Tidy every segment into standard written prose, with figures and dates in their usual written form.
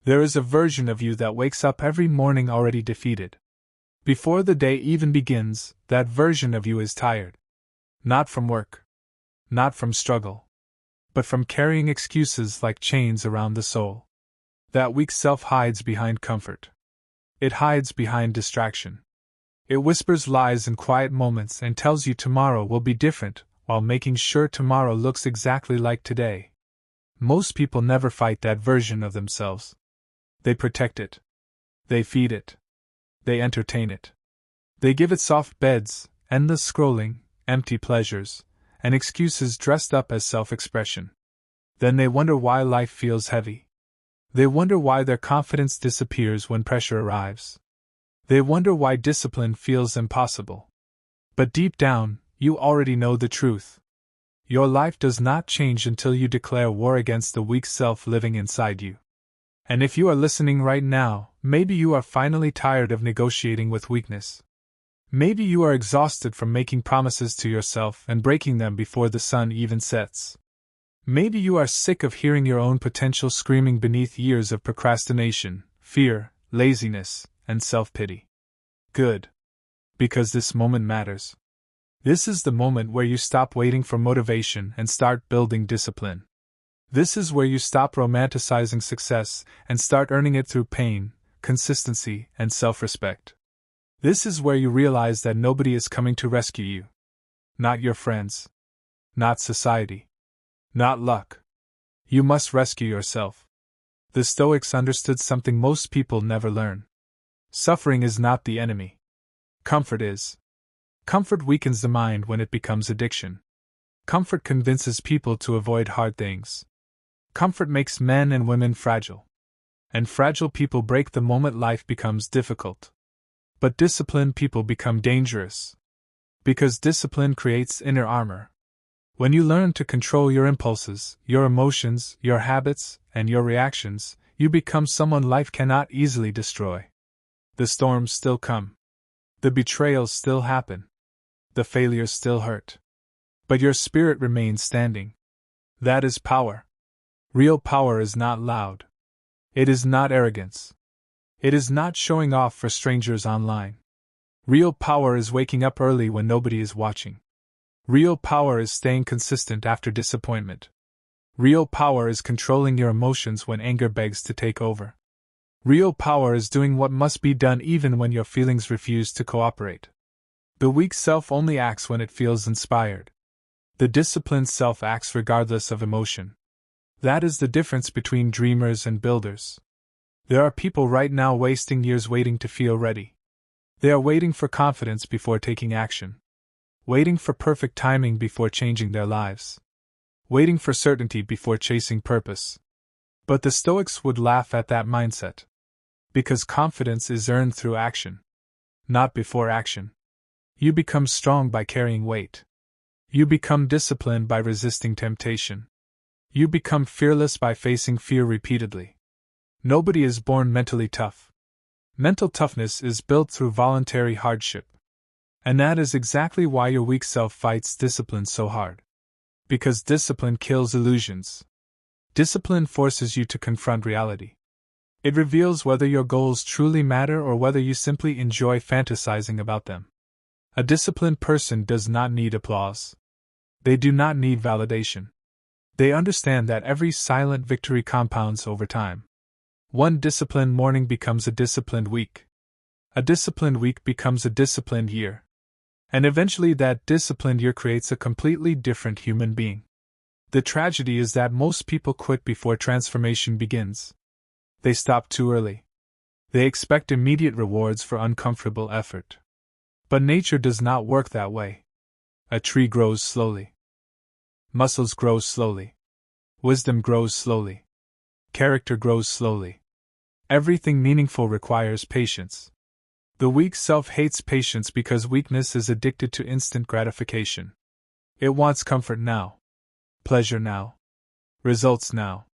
There is a version of you that wakes up every morning already defeated. Before the day even begins, that version of you is tired. Not from work. Not from struggle. But from carrying excuses like chains around the soul. That weak self hides behind comfort. It hides behind distraction. It whispers lies in quiet moments and tells you tomorrow will be different, while making sure tomorrow looks exactly like today. Most people never fight that version of themselves. They protect it. They feed it. They entertain it. They give it soft beds, endless scrolling, empty pleasures, and excuses dressed up as self-expression. Then they wonder why life feels heavy. They wonder why their confidence disappears when pressure arrives. They wonder why discipline feels impossible. But deep down, you already know the truth. Your life does not change until you declare war against the weak self living inside you. And if you are listening right now, maybe you are finally tired of negotiating with weakness. Maybe you are exhausted from making promises to yourself and breaking them before the sun even sets. Maybe you are sick of hearing your own potential screaming beneath years of procrastination, fear, laziness, and self-pity. Good. Because this moment matters. This is the moment where you stop waiting for motivation and start building discipline. This is where you stop romanticizing success and start earning it through pain, consistency, and self-respect. This is where you realize that nobody is coming to rescue you. Not your friends. Not society. Not luck. You must rescue yourself. The Stoics understood something most people never learn. Suffering is not the enemy. Comfort is. Comfort weakens the mind when it becomes addiction. Comfort convinces people to avoid hard things. Comfort makes men and women fragile. And fragile people break the moment life becomes difficult. But disciplined people become dangerous. Because discipline creates inner armor. When you learn to control your impulses, your emotions, your habits, and your reactions, you become someone life cannot easily destroy. The storms still come. The betrayals still happen. The failures still hurt. But your spirit remains standing. That is power. Real power is not loud. It is not arrogance. It is not showing off for strangers online. Real power is waking up early when nobody is watching. Real power is staying consistent after disappointment. Real power is controlling your emotions when anger begs to take over. Real power is doing what must be done even when your feelings refuse to cooperate. The weak self only acts when it feels inspired. The disciplined self acts regardless of emotion. That is the difference between dreamers and builders. There are people right now wasting years waiting to feel ready. They are waiting for confidence before taking action. Waiting for perfect timing before changing their lives. Waiting for certainty before chasing purpose. But the Stoics would laugh at that mindset. Because confidence is earned through action. Not before action. You become strong by carrying weight. You become disciplined by resisting temptation. You become fearless by facing fear repeatedly. Nobody is born mentally tough. Mental toughness is built through voluntary hardship. And that is exactly why your weak self fights discipline so hard. Because discipline kills illusions. Discipline forces you to confront reality. It reveals whether your goals truly matter or whether you simply enjoy fantasizing about them. A disciplined person does not need applause. They do not need validation. They understand that every silent victory compounds over time. One disciplined morning becomes a disciplined week. A disciplined week becomes a disciplined year. And eventually that disciplined year creates a completely different human being. The tragedy is that most people quit before transformation begins. They stop too early. They expect immediate rewards for uncomfortable effort. But nature does not work that way. A tree grows slowly. Muscles grow slowly. Wisdom grows slowly. Character grows slowly. Everything meaningful requires patience. The weak self hates patience because weakness is addicted to instant gratification. It wants comfort now. Pleasure now. Results now.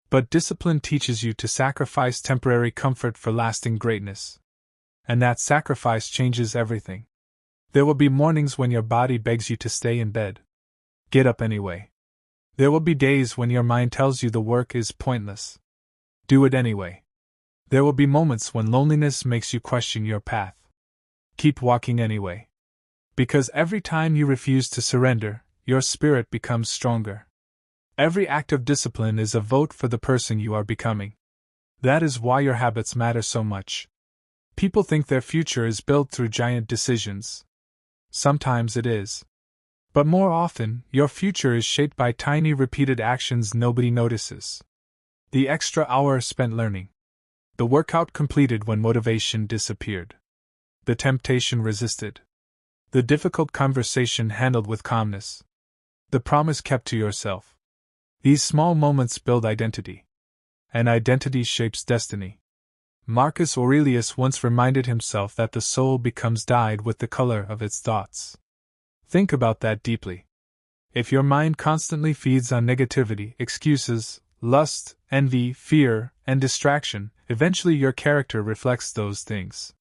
But discipline teaches you to sacrifice temporary comfort for lasting greatness. And that sacrifice changes everything. There will be mornings when your body begs you to stay in bed. Get up anyway. There will be days when your mind tells you the work is pointless. Do it anyway. There will be moments when loneliness makes you question your path. Keep walking anyway. Because every time you refuse to surrender, your spirit becomes stronger. Every act of discipline is a vote for the person you are becoming. That is why your habits matter so much. People think their future is built through giant decisions. Sometimes it is. But more often, your future is shaped by tiny repeated actions nobody notices. The extra hour spent learning. The workout completed when motivation disappeared. The temptation resisted. The difficult conversation handled with calmness. The promise kept to yourself. These small moments build identity. And identity shapes destiny. Marcus Aurelius once reminded himself that the soul becomes dyed with the color of its thoughts. Think about that deeply. If your mind constantly feeds on negativity, excuses, lust, envy, fear, and distraction, eventually your character reflects those things.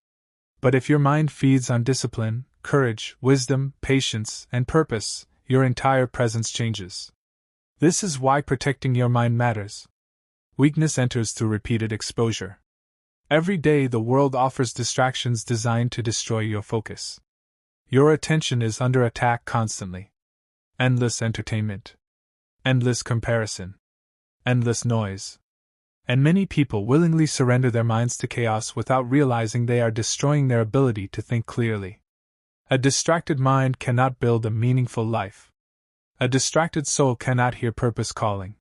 But if your mind feeds on discipline, courage, wisdom, patience, and purpose, your entire presence changes. This is why protecting your mind matters. Weakness enters through repeated exposure. Every day the world offers distractions designed to destroy your focus. Your attention is under attack constantly. Endless entertainment. Endless comparison. Endless noise. And many people willingly surrender their minds to chaos without realizing they are destroying their ability to think clearly. A distracted mind cannot build a meaningful life. A distracted soul cannot hear purpose calling.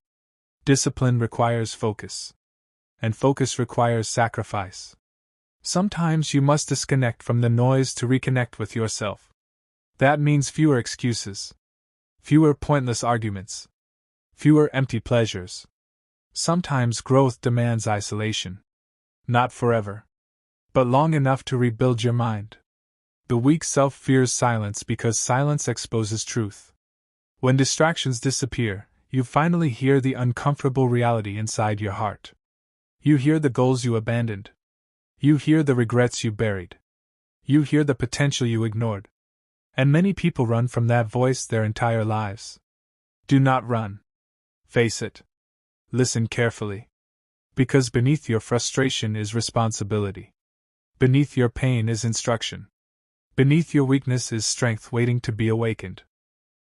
Discipline requires focus. And focus requires sacrifice. Sometimes you must disconnect from the noise to reconnect with yourself. That means fewer excuses. Fewer pointless arguments. Fewer empty pleasures. Sometimes growth demands isolation. Not forever. But long enough to rebuild your mind. The weak self fears silence because silence exposes truth. When distractions disappear, you finally hear the uncomfortable reality inside your heart. You hear the goals you abandoned. You hear the regrets you buried. You hear the potential you ignored. And many people run from that voice their entire lives. Do not run. Face it. Listen carefully. Because beneath your frustration is responsibility. Beneath your pain is instruction. Beneath your weakness is strength waiting to be awakened.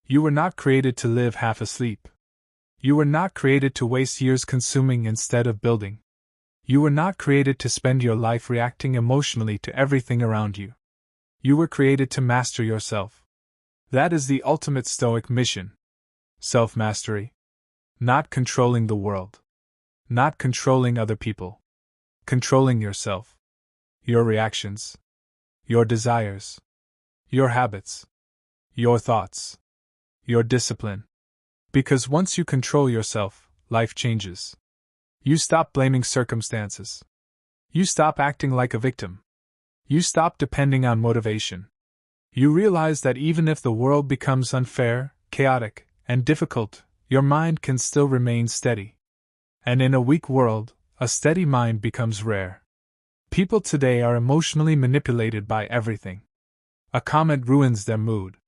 You were not created to live half asleep. You were not created to waste years consuming instead of building. You were not created to spend your life reacting emotionally to everything around you. You were created to master yourself. That is the ultimate Stoic mission. Self-mastery. Not controlling the world. Not controlling other people. Controlling yourself. Your reactions. Your desires. Your habits. Your thoughts. Your discipline. Because once you control yourself, life changes. You stop blaming circumstances. You stop acting like a victim. You stop depending on motivation. You realize that even if the world becomes unfair, chaotic, and difficult, your mind can still remain steady. And in a weak world, a steady mind becomes rare. People today are emotionally manipulated by everything. A comment ruins their mood.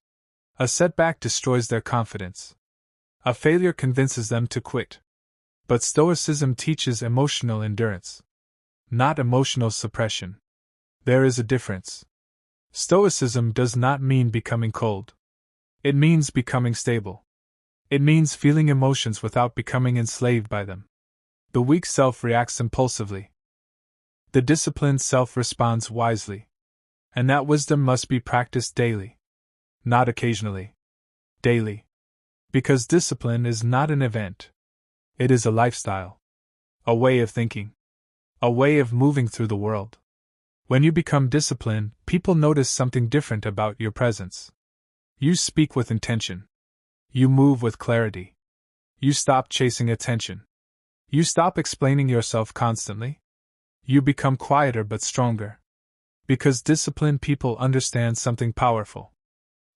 A setback destroys their confidence. A failure convinces them to quit. But Stoicism teaches emotional endurance, not emotional suppression. There is a difference. Stoicism does not mean becoming cold. It means becoming stable. It means feeling emotions without becoming enslaved by them. The weak self reacts impulsively. The disciplined self responds wisely. And that wisdom must be practiced daily. Not occasionally. Daily. Because discipline is not an event. It is a lifestyle. A way of thinking. A way of moving through the world. When you become disciplined, people notice something different about your presence. You speak with intention. You move with clarity. You stop chasing attention. You stop explaining yourself constantly. You become quieter but stronger. Because disciplined people understand something powerful.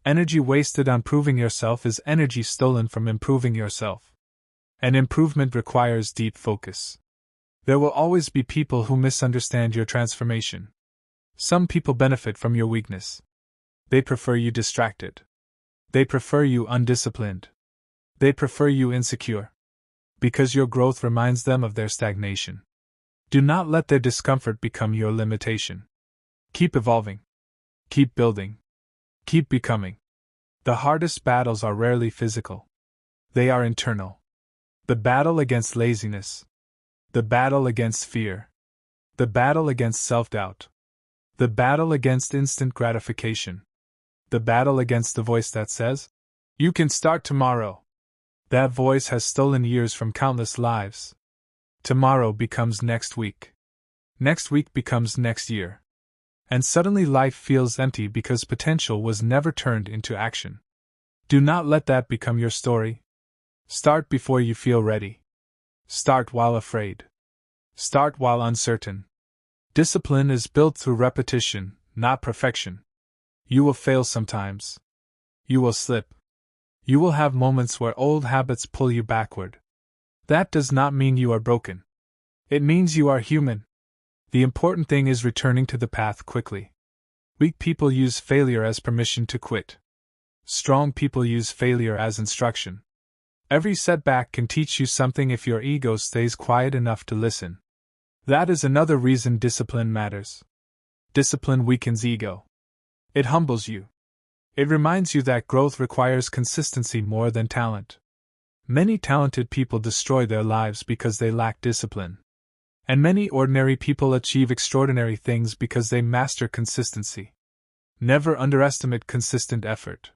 Energy wasted on proving yourself is energy stolen from improving yourself. And improvement requires deep focus. There will always be people who misunderstand your transformation. Some people benefit from your weakness. They prefer you distracted. They prefer you undisciplined. They prefer you insecure. Because your growth reminds them of their stagnation. Do not let their discomfort become your limitation. Keep evolving. Keep building. Keep becoming. The hardest battles are rarely physical. They are internal. The battle against laziness. The battle against fear. The battle against self-doubt. The battle against instant gratification. The battle against the voice that says, "You can start tomorrow." That voice has stolen years from countless lives. Tomorrow becomes next week. Next week becomes next year. And suddenly life feels empty because potential was never turned into action. Do not let that become your story. Start before you feel ready. Start while afraid. Start while uncertain. Discipline is built through repetition, not perfection. You will fail sometimes. You will slip. You will have moments where old habits pull you backward. That does not mean you are broken. It means you are human. The important thing is returning to the path quickly. Weak people use failure as permission to quit. Strong people use failure as instruction. Every setback can teach you something if your ego stays quiet enough to listen. That is another reason discipline matters. Discipline weakens ego. It humbles you. It reminds you that growth requires consistency more than talent. Many talented people destroy their lives because they lack discipline. And many ordinary people achieve extraordinary things because they master consistency. Never underestimate consistent effort.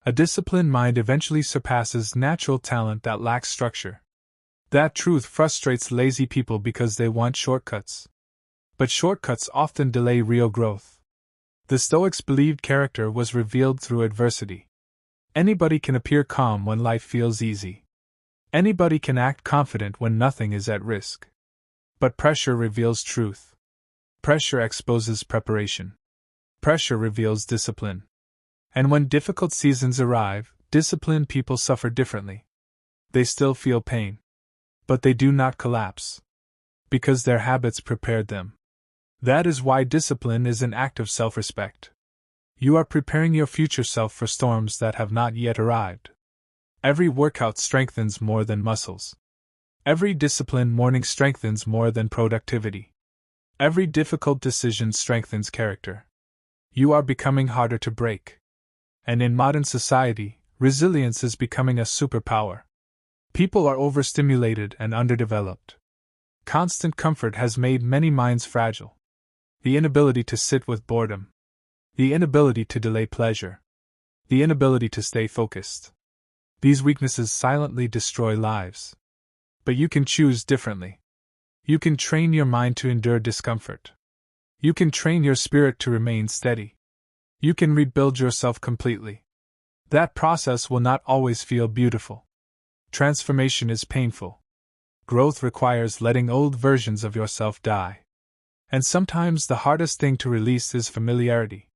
A disciplined mind eventually surpasses natural talent that lacks structure. That truth frustrates lazy people because they want shortcuts. But shortcuts often delay real growth. The Stoics believed character was revealed through adversity. Anybody can appear calm when life feels easy. Anybody can act confident when nothing is at risk. But pressure reveals truth. Pressure exposes preparation. Pressure reveals discipline. And when difficult seasons arrive, disciplined people suffer differently. They still feel pain. But they do not collapse. Because their habits prepared them. That is why discipline is an act of self-respect. You are preparing your future self for storms that have not yet arrived. Every workout strengthens more than muscles. Every disciplined morning strengthens more than productivity. Every difficult decision strengthens character. You are becoming harder to break. And in modern society, resilience is becoming a superpower. People are overstimulated and underdeveloped. Constant comfort has made many minds fragile. The inability to sit with boredom. The inability to delay pleasure. The inability to stay focused. These weaknesses silently destroy lives. But you can choose differently. You can train your mind to endure discomfort. You can train your spirit to remain steady. You can rebuild yourself completely. That process will not always feel beautiful. Transformation is painful. Growth requires letting old versions of yourself die. And sometimes the hardest thing to release is familiarity.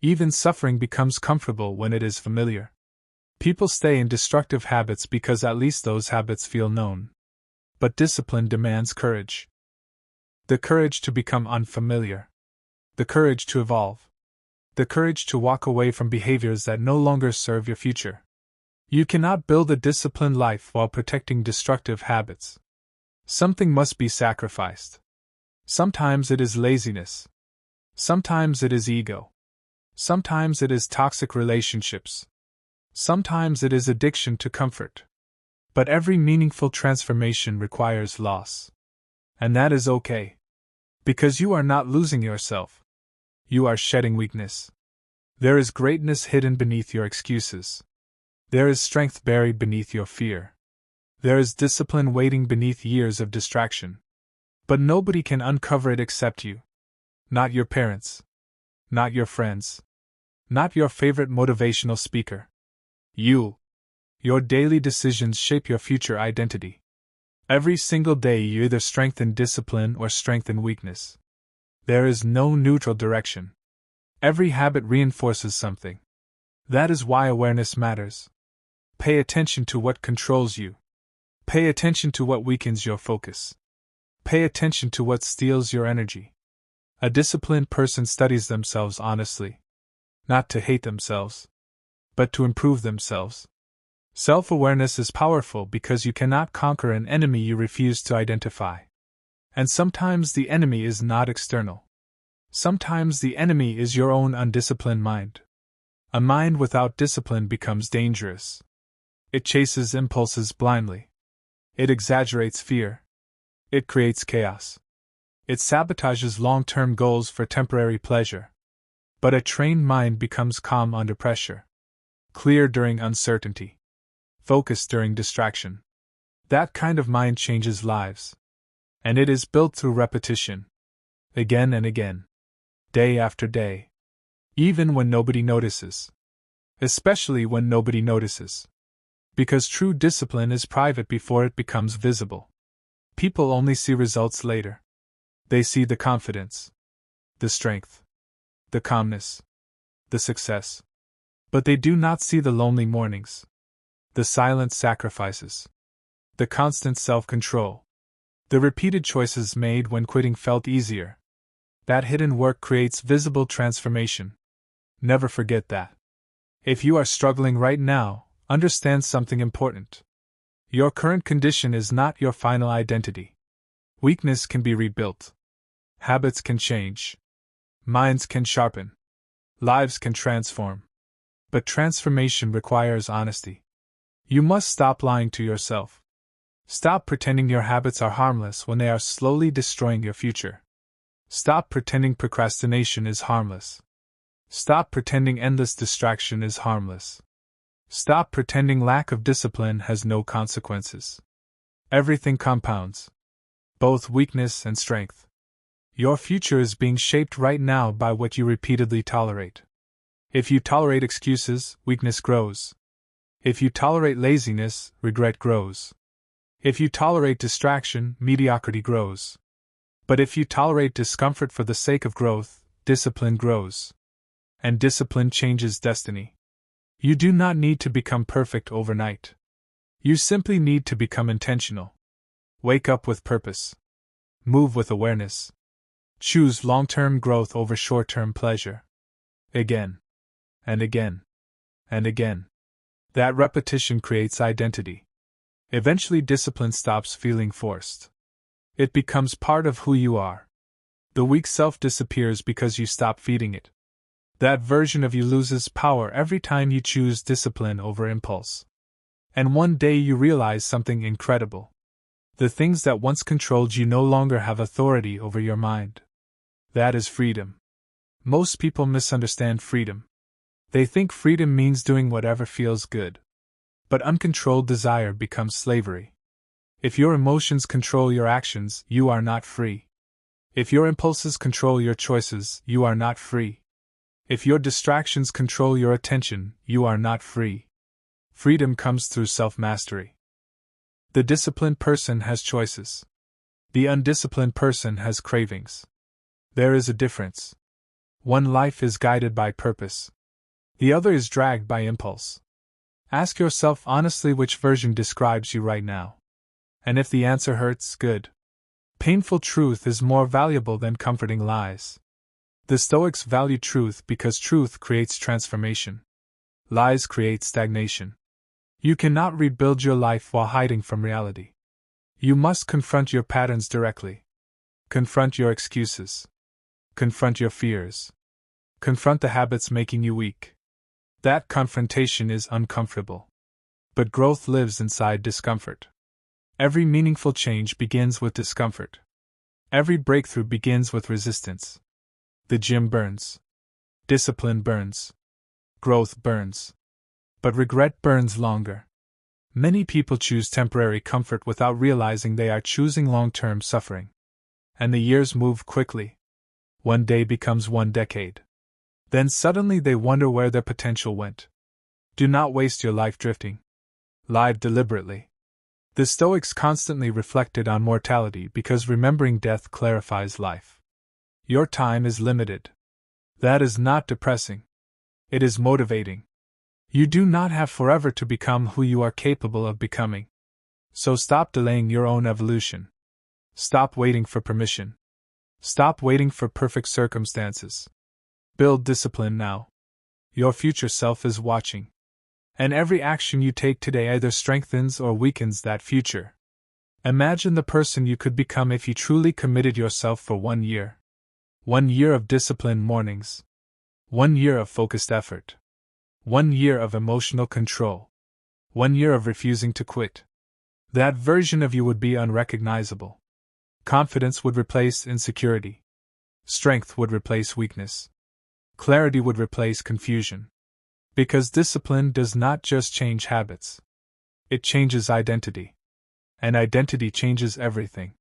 Even suffering becomes comfortable when it is familiar. People stay in destructive habits because at least those habits feel known. But discipline demands courage. The courage to become unfamiliar. The courage to evolve. The courage to walk away from behaviors that no longer serve your future. You cannot build a disciplined life while protecting destructive habits. Something must be sacrificed. Sometimes it is laziness. Sometimes it is ego. Sometimes it is toxic relationships. Sometimes it is addiction to comfort. But every meaningful transformation requires loss. And that is okay. Because you are not losing yourself. You are shedding weakness. There is greatness hidden beneath your excuses. There is strength buried beneath your fear. There is discipline waiting beneath years of distraction. But nobody can uncover it except you. Not your parents. Not your friends. Not your favorite motivational speaker. You. Your daily decisions shape your future identity. Every single day you either strengthen discipline or strengthen weakness. There is no neutral direction. Every habit reinforces something. That is why awareness matters. Pay attention to what controls you. Pay attention to what weakens your focus. Pay attention to what steals your energy. A disciplined person studies themselves honestly. Not to hate themselves, but to improve themselves. Self-awareness is powerful because you cannot conquer an enemy you refuse to identify. And sometimes the enemy is not external. Sometimes the enemy is your own undisciplined mind. A mind without discipline becomes dangerous. It chases impulses blindly. It exaggerates fear. It creates chaos. It sabotages long-term goals for temporary pleasure. But a trained mind becomes calm under pressure, clear during uncertainty, focused during distraction. That kind of mind changes lives. And it is built through repetition. Again and again. Day after day. Even when nobody notices. Especially when nobody notices. Because true discipline is private before it becomes visible. People only see results later. They see the confidence, the strength, the calmness, the success. But they do not see the lonely mornings, the silent sacrifices, the constant self-control, the repeated choices made when quitting felt easier. That hidden work creates visible transformation. Never forget that. If you are struggling right now, understand something important. Your current condition is not your final identity. Weakness can be rebuilt. Habits can change. Minds can sharpen. Lives can transform. But transformation requires honesty. You must stop lying to yourself. Stop pretending your habits are harmless when they are slowly destroying your future. Stop pretending procrastination is harmless. Stop pretending endless distraction is harmless. Stop pretending lack of discipline has no consequences. Everything compounds. Both weakness and strength. Your future is being shaped right now by what you repeatedly tolerate. If you tolerate excuses, weakness grows. If you tolerate laziness, regret grows. If you tolerate distraction, mediocrity grows. But if you tolerate discomfort for the sake of growth, discipline grows. And discipline changes destiny. You do not need to become perfect overnight. You simply need to become intentional. Wake up with purpose. Move with awareness. Choose long-term growth over short-term pleasure. Again. And again. And again. That repetition creates identity. Eventually discipline stops feeling forced. It becomes part of who you are. The weak self disappears because you stop feeding it. That version of you loses power every time you choose discipline over impulse. And one day you realize something incredible. The things that once controlled you no longer have authority over your mind. That is freedom. Most people misunderstand freedom. They think freedom means doing whatever feels good. But uncontrolled desire becomes slavery. If your emotions control your actions, you are not free. If your impulses control your choices, you are not free. If your distractions control your attention, you are not free. Freedom comes through self-mastery. The disciplined person has choices. The undisciplined person has cravings. There is a difference. One life is guided by purpose. The other is dragged by impulse. Ask yourself honestly which version describes you right now. And if the answer hurts, good. Painful truth is more valuable than comforting lies. The Stoics value truth because truth creates transformation. Lies create stagnation. You cannot rebuild your life while hiding from reality. You must confront your patterns directly. Confront your excuses. Confront your fears. Confront the habits making you weak. That confrontation is uncomfortable. But growth lives inside discomfort. Every meaningful change begins with discomfort. Every breakthrough begins with resistance. The gym burns. Discipline burns. Growth burns. But regret burns longer. Many people choose temporary comfort without realizing they are choosing long-term suffering. And the years move quickly. One day becomes one decade. Then suddenly they wonder where their potential went. Do not waste your life drifting. Live deliberately. The Stoics constantly reflected on mortality because remembering death clarifies life. Your time is limited. That is not depressing. It is motivating. You do not have forever to become who you are capable of becoming. So stop delaying your own evolution. Stop waiting for permission. Stop waiting for perfect circumstances. Build discipline now. Your future self is watching. And every action you take today either strengthens or weakens that future. Imagine the person you could become if you truly committed yourself for 1 year. 1 year of disciplined mornings. 1 year of focused effort. 1 year of emotional control. 1 year of refusing to quit. That version of you would be unrecognizable. Confidence would replace insecurity. Strength would replace weakness. Clarity would replace confusion. Because discipline does not just change habits. It changes identity. And identity changes everything.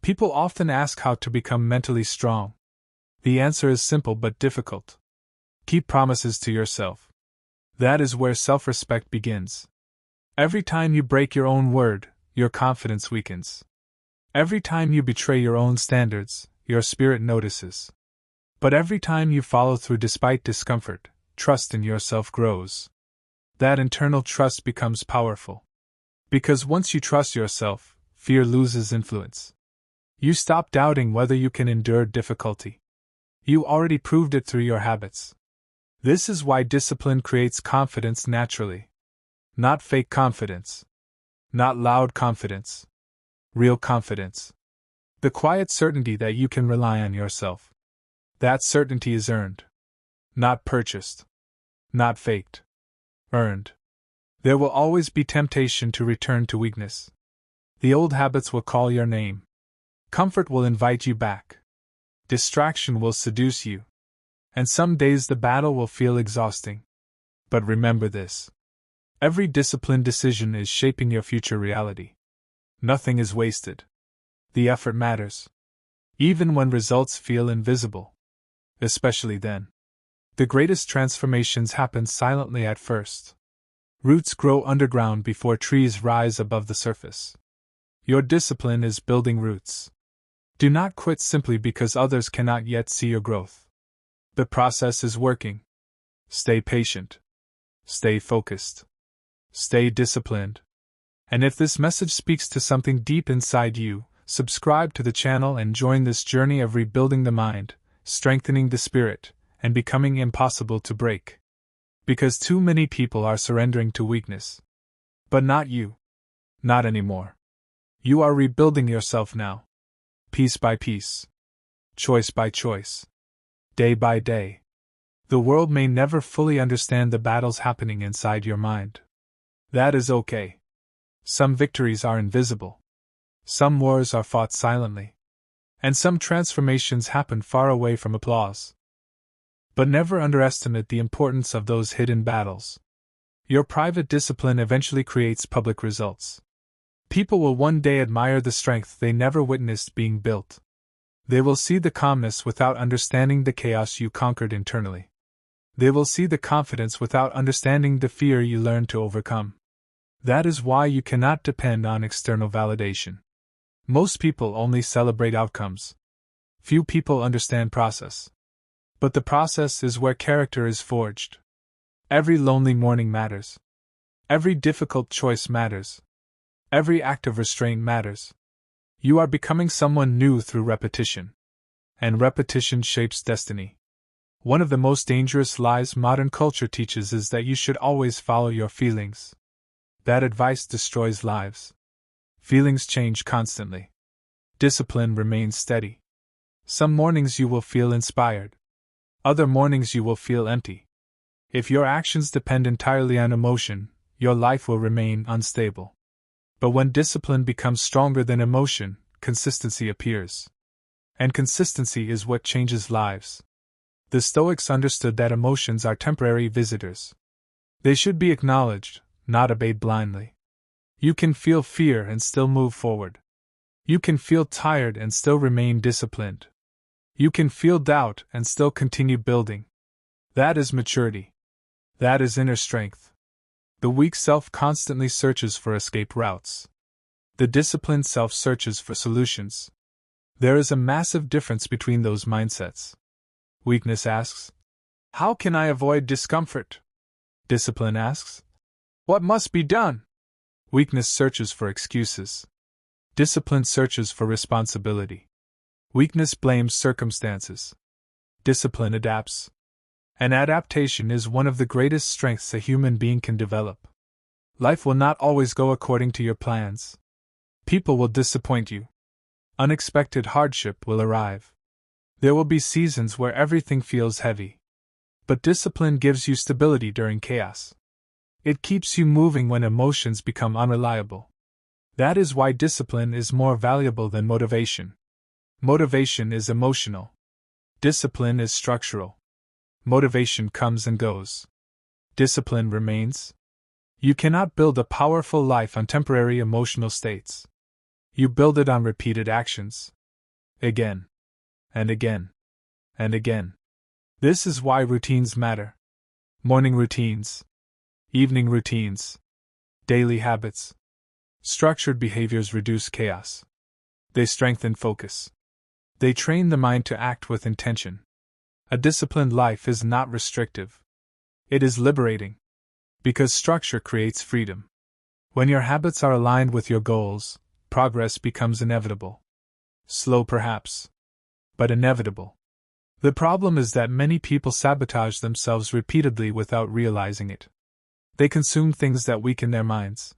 People often ask how to become mentally strong. The answer is simple but difficult. Keep promises to yourself. That is where self-respect begins. Every time you break your own word, your confidence weakens. Every time you betray your own standards, your spirit notices. But every time you follow through despite discomfort, trust in yourself grows. That internal trust becomes powerful. Because once you trust yourself, fear loses influence. You stop doubting whether you can endure difficulty. You already proved it through your habits. This is why discipline creates confidence naturally. Not fake confidence. Not loud confidence. Real confidence. The quiet certainty that you can rely on yourself. That certainty is earned. Not purchased. Not faked. Earned. There will always be temptation to return to weakness. The old habits will call your name. Comfort will invite you back. Distraction will seduce you. And some days the battle will feel exhausting. But remember this. Every disciplined decision is shaping your future reality. Nothing is wasted. The effort matters. Even when results feel invisible. Especially then. The greatest transformations happen silently at first. Roots grow underground before trees rise above the surface. Your discipline is building roots. Do not quit simply because others cannot yet see your growth. The process is working. Stay patient. Stay focused. Stay disciplined. And if this message speaks to something deep inside you, subscribe to the channel and join this journey of rebuilding the mind, strengthening the spirit, and becoming impossible to break. Because too many people are surrendering to weakness. But not you. Not anymore. You are rebuilding yourself now. Piece by piece. Choice by choice. Day by day. The world may never fully understand the battles happening inside your mind. That is okay. Some victories are invisible. Some wars are fought silently. And some transformations happen far away from applause. But never underestimate the importance of those hidden battles. Your private discipline eventually creates public results. People will one day admire the strength they never witnessed being built. They will see the calmness without understanding the chaos you conquered internally. They will see the confidence without understanding the fear you learned to overcome. That is why you cannot depend on external validation. Most people only celebrate outcomes. Few people understand process. But the process is where character is forged. Every lonely morning matters. Every difficult choice matters. Every act of restraint matters. You are becoming someone new through repetition. And repetition shapes destiny. One of the most dangerous lies modern culture teaches is that you should always follow your feelings. That advice destroys lives. Feelings change constantly. Discipline remains steady. Some mornings you will feel inspired. Other mornings you will feel empty. If your actions depend entirely on emotion, your life will remain unstable. But when discipline becomes stronger than emotion, consistency appears. And consistency is what changes lives. The Stoics understood that emotions are temporary visitors. They should be acknowledged, not obeyed blindly. You can feel fear and still move forward. You can feel tired and still remain disciplined. You can feel doubt and still continue building. That is maturity. That is inner strength. The weak self constantly searches for escape routes. The disciplined self searches for solutions. There is a massive difference between those mindsets. Weakness asks, "How can I avoid discomfort?" Discipline asks, "What must be done?" Weakness searches for excuses. Discipline searches for responsibility. Weakness blames circumstances. Discipline adapts. And adaptation is one of the greatest strengths a human being can develop. Life will not always go according to your plans. People will disappoint you. Unexpected hardship will arrive. There will be seasons where everything feels heavy. But discipline gives you stability during chaos. It keeps you moving when emotions become unreliable. That is why discipline is more valuable than motivation. Motivation is emotional. Discipline is structural. Motivation comes and goes. Discipline remains. You cannot build a powerful life on temporary emotional states. You build it on repeated actions. Again. And again. And again. This is why routines matter. Morning routines. Evening routines. Daily habits. Structured behaviors reduce chaos. They strengthen focus. They train the mind to act with intention. A disciplined life is not restrictive. It is liberating. Because structure creates freedom. When your habits are aligned with your goals, progress becomes inevitable. Slow perhaps, but inevitable. The problem is that many people sabotage themselves repeatedly without realizing it. They consume things that weaken their minds.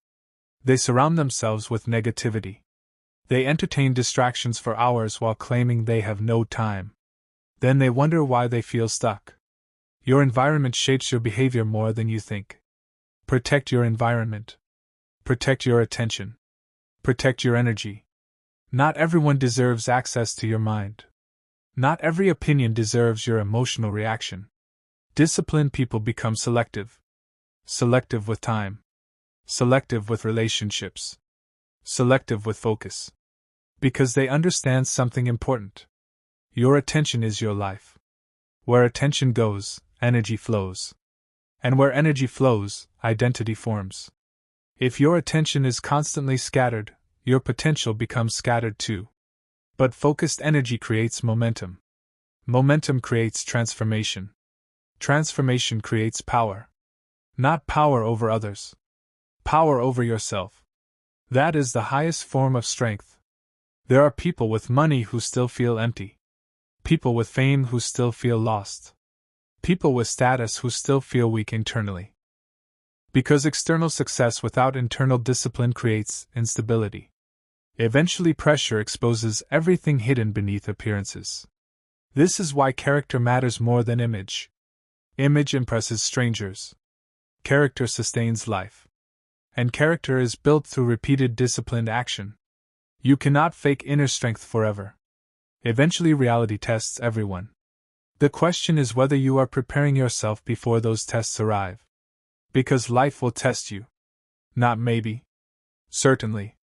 They surround themselves with negativity. They entertain distractions for hours while claiming they have no time. Then they wonder why they feel stuck. Your environment shapes your behavior more than you think. Protect your environment. Protect your attention. Protect your energy. Not everyone deserves access to your mind. Not every opinion deserves your emotional reaction. Disciplined people become selective. Selective with time. Selective with relationships. Selective with focus. Because they understand something important. Your attention is your life. Where attention goes, energy flows. And where energy flows, identity forms. If your attention is constantly scattered, your potential becomes scattered too. But focused energy creates momentum. Momentum creates transformation. Transformation creates power. Not power over others. Power over yourself. That is the highest form of strength. There are people with money who still feel empty. People with fame who still feel lost. People with status who still feel weak internally. Because external success without internal discipline creates instability. Eventually, pressure exposes everything hidden beneath appearances. This is why character matters more than image. Image impresses strangers. Character sustains life. And character is built through repeated disciplined action. You cannot fake inner strength forever. Eventually, reality tests everyone. The question is whether you are preparing yourself before those tests arrive. Because life will test you. Not maybe. Certainly.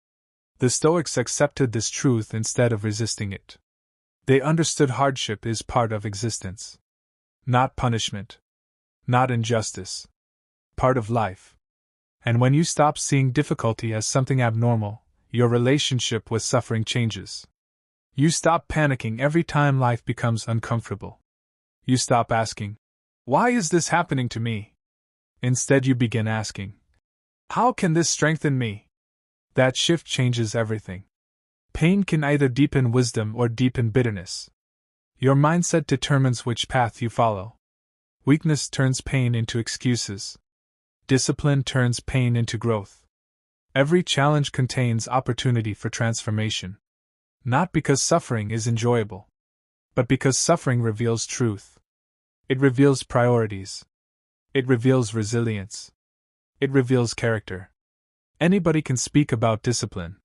The Stoics accepted this truth instead of resisting it. They understood hardship is part of existence. Not punishment. Not injustice. Part of life. And when you stop seeing difficulty as something abnormal, your relationship with suffering changes. You stop panicking every time life becomes uncomfortable. You stop asking, "Why is this happening to me?" Instead, you begin asking, "How can this strengthen me?" That shift changes everything. Pain can either deepen wisdom or deepen bitterness. Your mindset determines which path you follow. Weakness turns pain into excuses. Discipline turns pain into growth. Every challenge contains opportunity for transformation. Not because suffering is enjoyable, but because suffering reveals truth. It reveals priorities. It reveals resilience. It reveals character. Anybody can speak about discipline.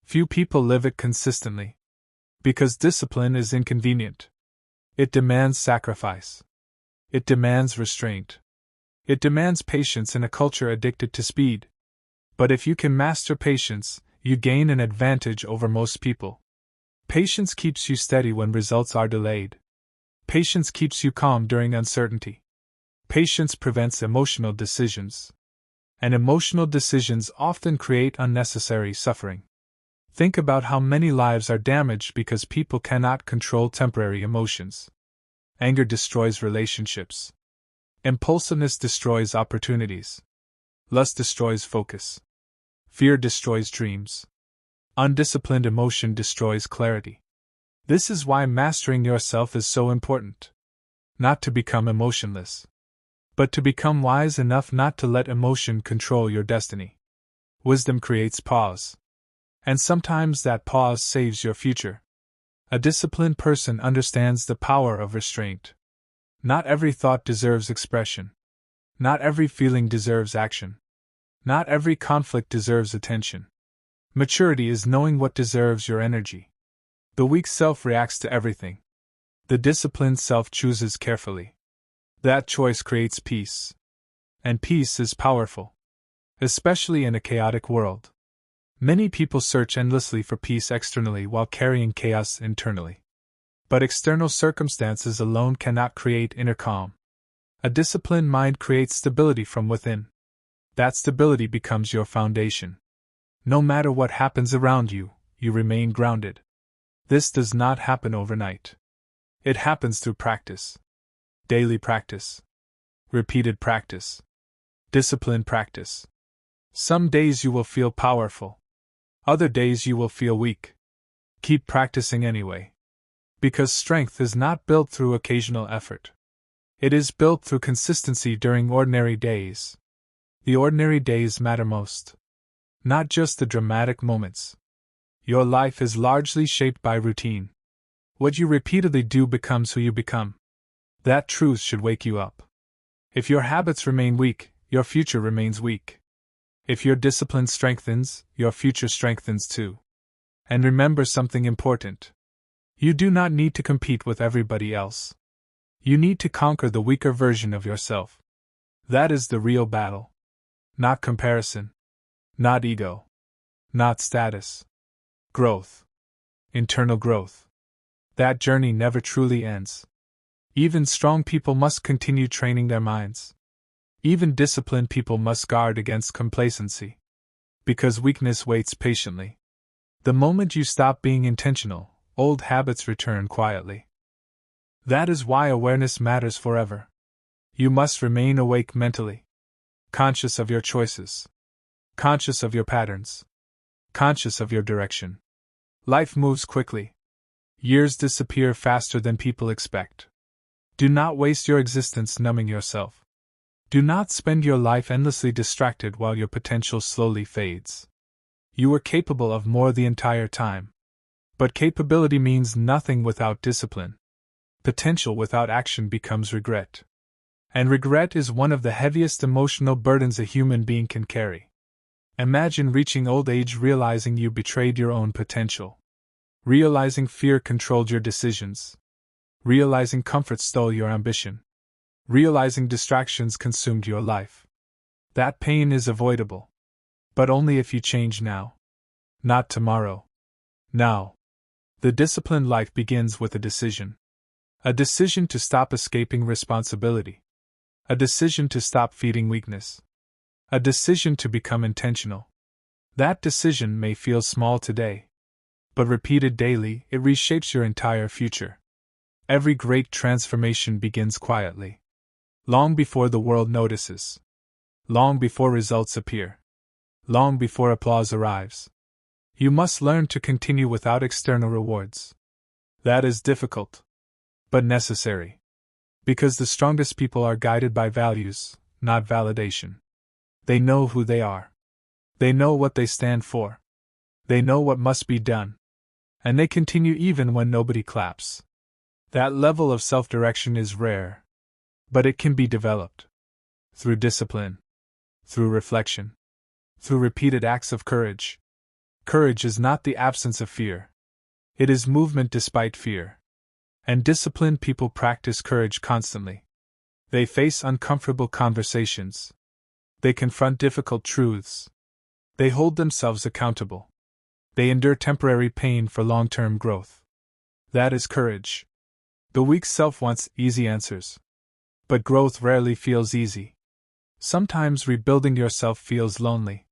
Few people live it consistently. Because discipline is inconvenient. It demands sacrifice. It demands restraint. It demands patience in a culture addicted to speed. But if you can master patience, you gain an advantage over most people. Patience keeps you steady when results are delayed. Patience keeps you calm during uncertainty. Patience prevents emotional decisions. And emotional decisions often create unnecessary suffering. Think about how many lives are damaged because people cannot control temporary emotions. Anger destroys relationships. Impulsiveness destroys opportunities. Lust destroys focus. Fear destroys dreams. Undisciplined emotion destroys clarity. This is why mastering yourself is so important. Not to become emotionless, but to become wise enough not to let emotion control your destiny. Wisdom creates pause. And sometimes that pause saves your future. A disciplined person understands the power of restraint. Not every thought deserves expression. Not every feeling deserves action. Not every conflict deserves attention. Maturity is knowing what deserves your energy. The weak self reacts to everything. The disciplined self chooses carefully. That choice creates peace. And peace is powerful. Especially in a chaotic world. Many people search endlessly for peace externally while carrying chaos internally. But external circumstances alone cannot create inner calm. A disciplined mind creates stability from within. That stability becomes your foundation. No matter what happens around you, you remain grounded. This does not happen overnight. It happens through practice. Daily practice. Repeated practice. Disciplined practice. Some days you will feel powerful. Other days you will feel weak. Keep practicing anyway. Because strength is not built through occasional effort. It is built through consistency during ordinary days. The ordinary days matter most. Not just the dramatic moments. Your life is largely shaped by routine. What you repeatedly do becomes who you become. That truth should wake you up. If your habits remain weak, your future remains weak. If your discipline strengthens, your future strengthens too. And remember something important. You do not need to compete with everybody else. You need to conquer the weaker version of yourself. That is the real battle. Not comparison. Not ego. Not status. Growth. Internal growth. That journey never truly ends. Even strong people must continue training their minds. Even disciplined people must guard against complacency. Because weakness waits patiently. The moment you stop being intentional, old habits return quietly. That is why awareness matters forever. You must remain awake mentally. Conscious of your choices. Conscious of your patterns. Conscious of your direction. Life moves quickly. Years disappear faster than people expect. Do not waste your existence numbing yourself. Do not spend your life endlessly distracted while your potential slowly fades. You are capable of more the entire time. But capability means nothing without discipline. Potential without action becomes regret. And regret is one of the heaviest emotional burdens a human being can carry. Imagine reaching old age realizing you betrayed your own potential. Realizing fear controlled your decisions. Realizing comfort stole your ambition. Realizing distractions consumed your life. That pain is avoidable. But only if you change now. Not tomorrow. Now. The disciplined life begins with a decision. A decision to stop escaping responsibility. A decision to stop feeding weakness. A decision to become intentional. That decision may feel small today. But repeated daily, it reshapes your entire future. Every great transformation begins quietly. Long before the world notices. Long before results appear. Long before applause arrives. You must learn to continue without external rewards. That is difficult. But necessary. Because the strongest people are guided by values, not validation. They know who they are. They know what they stand for. They know what must be done. And they continue even when nobody claps. That level of self-direction is rare. But it can be developed. Through discipline. Through reflection. Through repeated acts of courage. Courage is not the absence of fear. It is movement despite fear. And disciplined people practice courage constantly. They face uncomfortable conversations. They confront difficult truths. They hold themselves accountable. They endure temporary pain for long-term growth. That is courage. The weak self wants easy answers. But growth rarely feels easy. Sometimes rebuilding yourself feels lonely.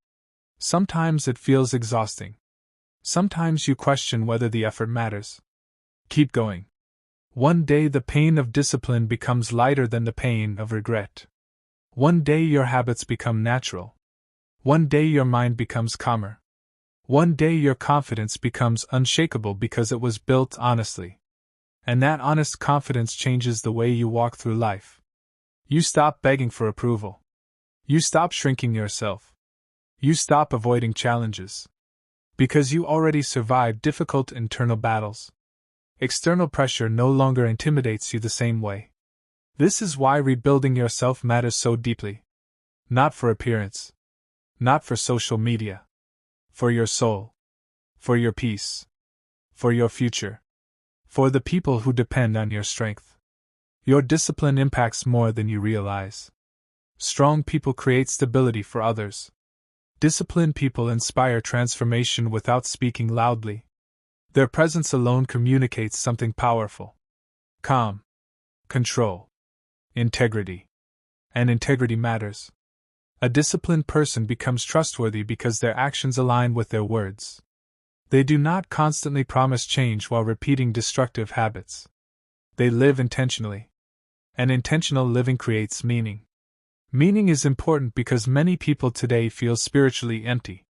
Sometimes it feels exhausting. Sometimes you question whether the effort matters. Keep going. One day the pain of discipline becomes lighter than the pain of regret. One day your habits become natural. One day your mind becomes calmer. One day your confidence becomes unshakable because it was built honestly. And that honest confidence changes the way you walk through life. You stop begging for approval. You stop shrinking yourself. You stop avoiding challenges. Because you already survived difficult internal battles. External pressure no longer intimidates you the same way. This is why rebuilding yourself matters so deeply. Not for appearance. Not for social media. For your soul. For your peace. For your future. For the people who depend on your strength. Your discipline impacts more than you realize. Strong people create stability for others. Disciplined people inspire transformation without speaking loudly. Their presence alone communicates something powerful. Calm. Control. Integrity. And integrity matters. A disciplined person becomes trustworthy because their actions align with their words. They do not constantly promise change while repeating destructive habits. They live intentionally. And intentional living creates meaning. Meaning is important because many people today feel spiritually empty.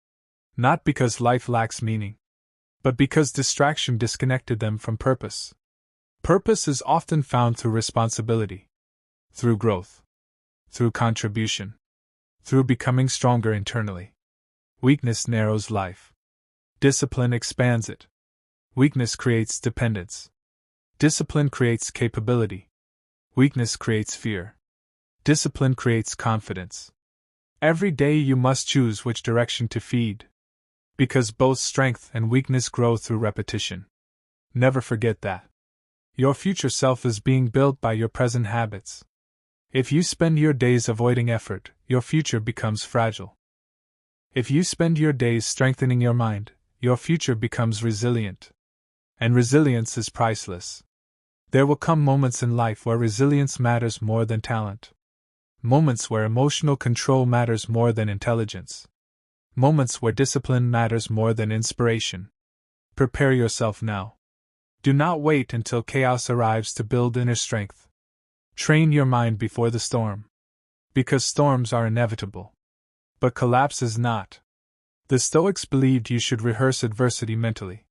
Not because life lacks meaning, but because distraction disconnected them from purpose. Purpose is often found through responsibility, through growth, through contribution, through becoming stronger internally. Weakness narrows life. Discipline expands it. Weakness creates dependence. Discipline creates capability. Weakness creates fear. Discipline creates confidence. Every day you must choose which direction to feed. Because both strength and weakness grow through repetition. Never forget that. Your future self is being built by your present habits. If you spend your days avoiding effort, your future becomes fragile. If you spend your days strengthening your mind, your future becomes resilient. And resilience is priceless. There will come moments in life where resilience matters more than talent. Moments where emotional control matters more than intelligence. Moments where discipline matters more than inspiration. Prepare yourself now. Do not wait until chaos arrives to build inner strength. Train your mind before the storm. Because storms are inevitable. But collapse is not. The Stoics believed you should rehearse adversity mentally.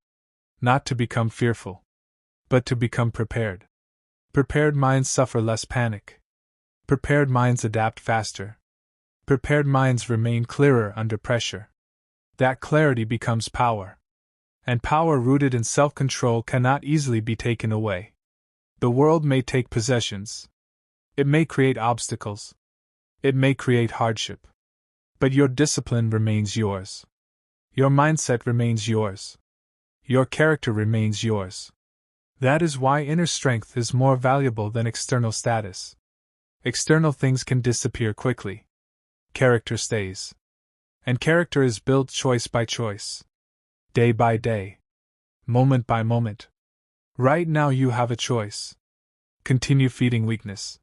Not to become fearful, but to become prepared. Prepared minds suffer less panic. Prepared minds adapt faster. Prepared minds remain clearer under pressure. That clarity becomes power. And power rooted in self-control cannot easily be taken away. The world may take possessions. It may create obstacles. It may create hardship. But your discipline remains yours. Your mindset remains yours. Your character remains yours. That is why inner strength is more valuable than external status. External things can disappear quickly. Character stays. And character is built choice by choice. Day by day. Moment by moment. Right now you have a choice. Continue feeding weakness.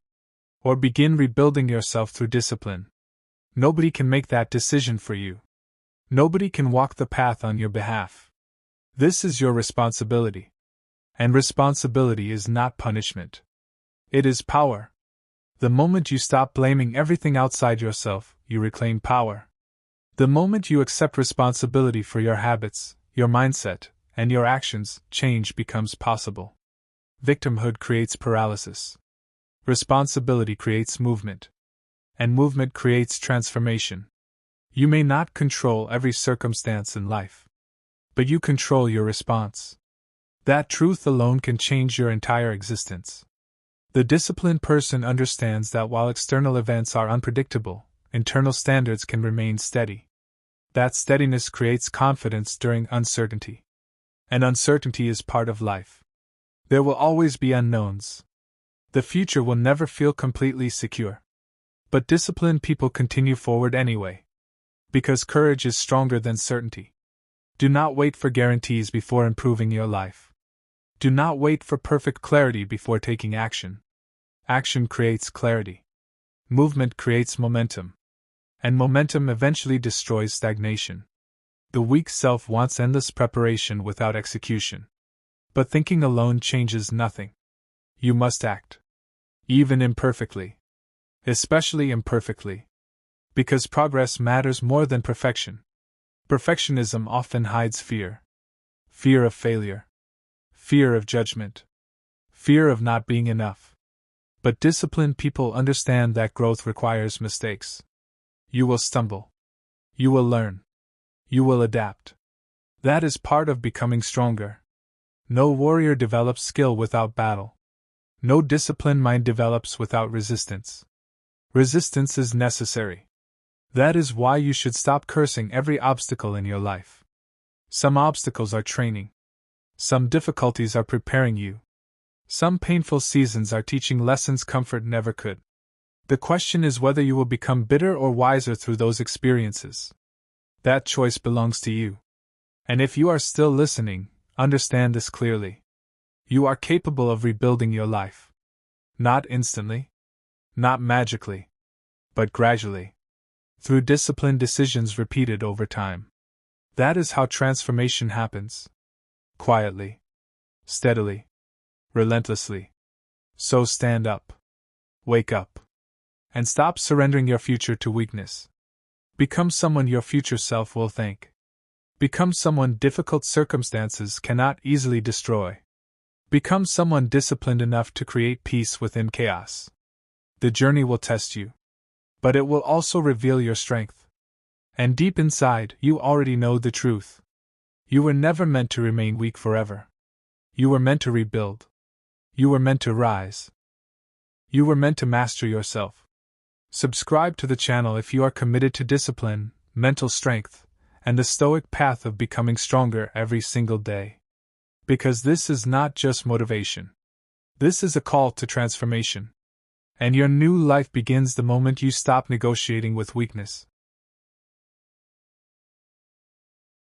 Or begin rebuilding yourself through discipline. Nobody can make that decision for you. Nobody can walk the path on your behalf. This is your responsibility. And responsibility is not punishment. It is power. The moment you stop blaming everything outside yourself, you reclaim power. The moment you accept responsibility for your habits, your mindset, and your actions, change becomes possible. Victimhood creates paralysis. Responsibility creates movement. And movement creates transformation. You may not control every circumstance in life. But you control your response. That truth alone can change your entire existence. The disciplined person understands that while external events are unpredictable, internal standards can remain steady. That steadiness creates confidence during uncertainty. And uncertainty is part of life. There will always be unknowns. The future will never feel completely secure. But disciplined people continue forward anyway. Because courage is stronger than certainty. Do not wait for guarantees before improving your life. Do not wait for perfect clarity before taking action. Action creates clarity. Movement creates momentum. And momentum eventually destroys stagnation. The weak self wants endless preparation without execution. But thinking alone changes nothing. You must act. Even imperfectly. Especially imperfectly. Because progress matters more than perfection. Perfectionism often hides fear. Fear of failure. Fear of judgment. Fear of not being enough. But disciplined people understand that growth requires mistakes. You will stumble. You will learn. You will adapt. That is part of becoming stronger. No warrior develops skill without battle. No disciplined mind develops without resistance. Resistance is necessary. That is why you should stop cursing every obstacle in your life. Some obstacles are training. Some difficulties are preparing you. Some painful seasons are teaching lessons comfort never could. The question is whether you will become bitter or wiser through those experiences. That choice belongs to you. And if you are still listening, understand this clearly. You are capable of rebuilding your life. Not instantly. Not magically. But gradually. Through disciplined decisions repeated over time. That is how transformation happens. Quietly. Steadily. Relentlessly. So stand up. Wake up. And stop surrendering your future to weakness. Become someone your future self will thank. Become someone difficult circumstances cannot easily destroy. Become someone disciplined enough to create peace within chaos. The journey will test you. But it will also reveal your strength. And deep inside, you already know the truth. You were never meant to remain weak forever. You were meant to rebuild. You were meant to rise. You were meant to master yourself. Subscribe to the channel if you are committed to discipline, mental strength, and the Stoic path of becoming stronger every single day. Because this is not just motivation. This is a call to transformation. And your new life begins the moment you stop negotiating with weakness.